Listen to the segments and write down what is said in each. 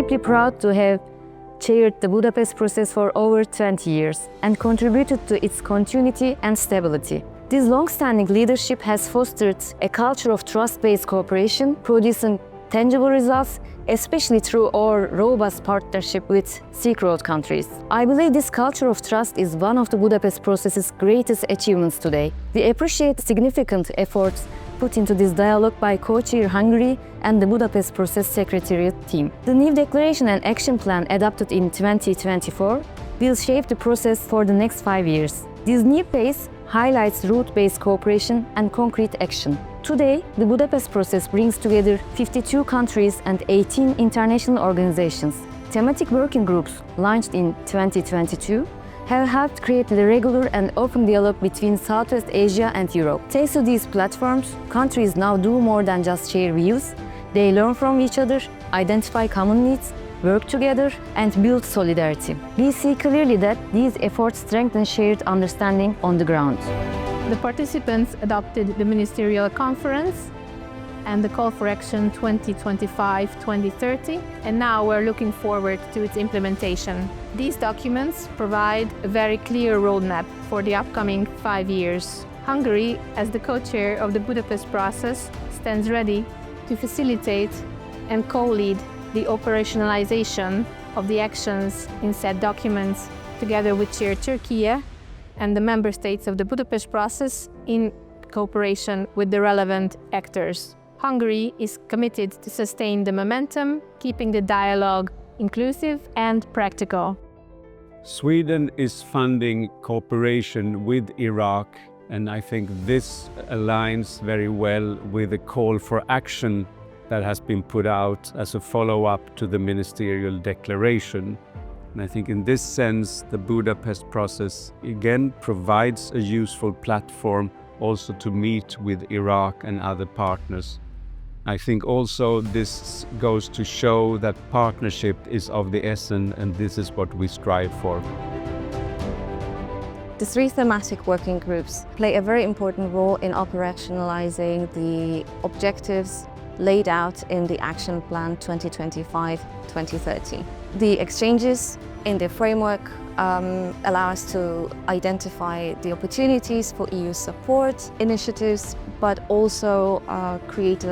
deeply proud to have chaired the Budapest process for over 20 years and contributed to its continuity and stability. This long-standing leadership has fostered a culture of trust-based cooperation, producing tangible results, especially through our robust partnership with Silk Road countries. I believe this culture of trust is one of the Budapest process's greatest achievements today. We appreciate the significant efforts put into this dialogue by co-chair Hungary and the Budapest Process Secretariat team. The new declaration and action plan adopted in 2024 will shape the process for the next 5 years. This new pace highlights route-based cooperation and concrete action. Today, the Budapest process brings together 52 countries and 18 international organizations. Thematic working groups, launched in 2022, have helped create the regular and open dialogue between Southwest Asia and Europe. Thanks to these platforms, countries now do more than just share views. They learn from each other, identify common needs, work together, and build solidarity. We see clearly that these efforts strengthen shared understanding on the ground. The participants adopted the Ministerial Conference and the Call for Action 2025-2030, and now we're looking forward to its implementation. These documents provide a very clear roadmap for the upcoming 5 years. Hungary, as the co-chair of the Budapest process, stands ready to facilitate and co-lead the operationalization of the actions in said documents, together with Chair Türkiye and the member states of the Budapest process in cooperation with the relevant actors. Hungary is committed to sustain the momentum, keeping the dialogue inclusive and practical. Sweden is funding cooperation with Iraq, and I think this aligns very well with the call for action that has been put out as a follow-up to the ministerial declaration. And I think in this sense, the Budapest process again provides a useful platform also to meet with Iraq and other partners. I think also this goes to show that partnership is of the essence, and this is what we strive for. The 3 thematic working groups play a very important role in operationalizing the objectives laid out in the Action Plan 2025-2030. The exchanges in the framework allow us to identify the opportunities for EU support initiatives, but also create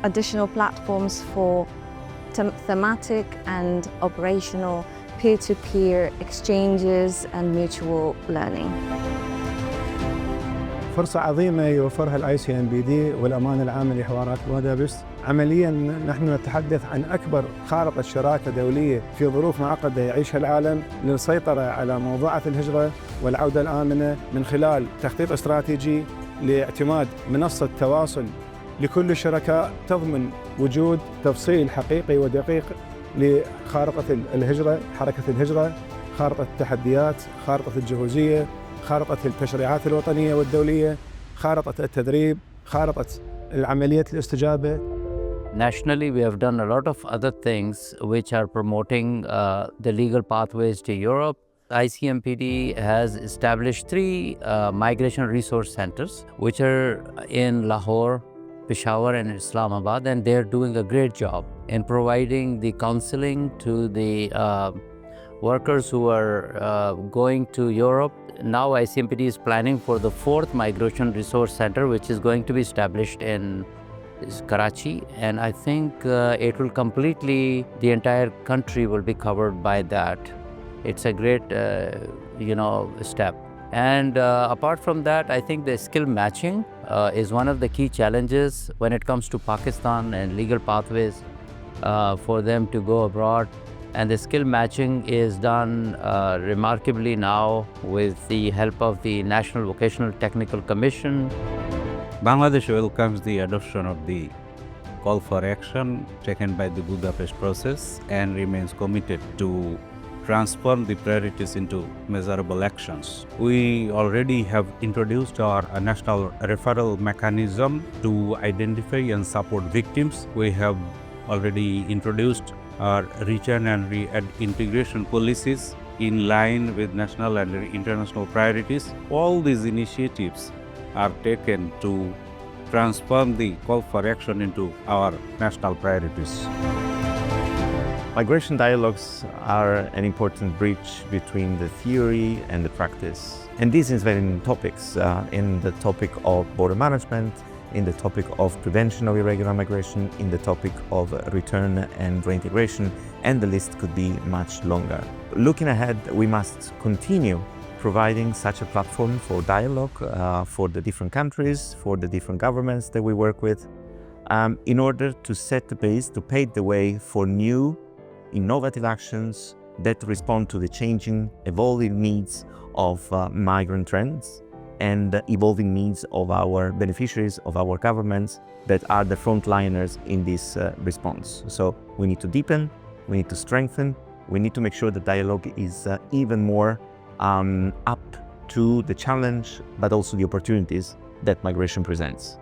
additional platforms for thematic and operational peer-to-peer exchanges and mutual learning. فرصة عظيمة يوفرها ICMPD والأمانة العامة لحوارات بودابست. عملياً نحن نتحدث عن أكبر خارطة شراكة دولية في ظروف معقدة يعيشها العالم للسيطرة على موضوعات الهجرة والعودة الآمنة من خلال تخطيط استراتيجي لاعتماد منصة تواصل لكل الشركاء تضمن وجود تفصيل حقيقي ودقيق لخارطة الهجرة، حركة الهجرة، خارطة التحديات، خارطة الجهوزية، خارطة التشريعات الوطنية والدولية، خارطة التدريب، خارطة العملية الاستجابة. Nationally, we have done a lot of other things which are promoting the legal pathways to Europe. ICMPD has established 3 migration resource centers, which are in Lahore, Peshawar and Islamabad, and they're doing a great job in providing the counseling to the workers who are going to Europe. Now ICMPD is planning for the 4th Migration Resource Center, which is going to be established in Karachi, and I think it will completely, the entire country will be covered by that. It's a great, step. And apart from that, I think the skill matching is one of the key challenges when it comes to Pakistan and legal pathways for them to go abroad. And the skill matching is done remarkably now with the help of the National Vocational Technical Commission. Bangladesh welcomes the adoption of the call for action taken by the Budapest process and remains committed to transform the priorities into measurable actions. We already have introduced our national referral mechanism to identify and support victims. We have already introduced our return and reintegration policies in line with national and international priorities. All these initiatives are taken to transform the call for action into our national priorities. Migration dialogues are an important bridge between the theory and the practice. And this is very topics, in the topic of border management, in the topic of prevention of irregular migration, in the topic of return and reintegration, and the list could be much longer. Looking ahead, we must continue providing such a platform for dialogue for the different countries, for the different governments that we work with, in order to set the base, to pave the way for new, innovative actions that respond to the changing, evolving needs of migrant trends and evolving needs of our beneficiaries, of our governments that are the frontliners in this response. So we need to deepen, we need to strengthen, we need to make sure the dialogue is even more up to the challenge, but also the opportunities that migration presents.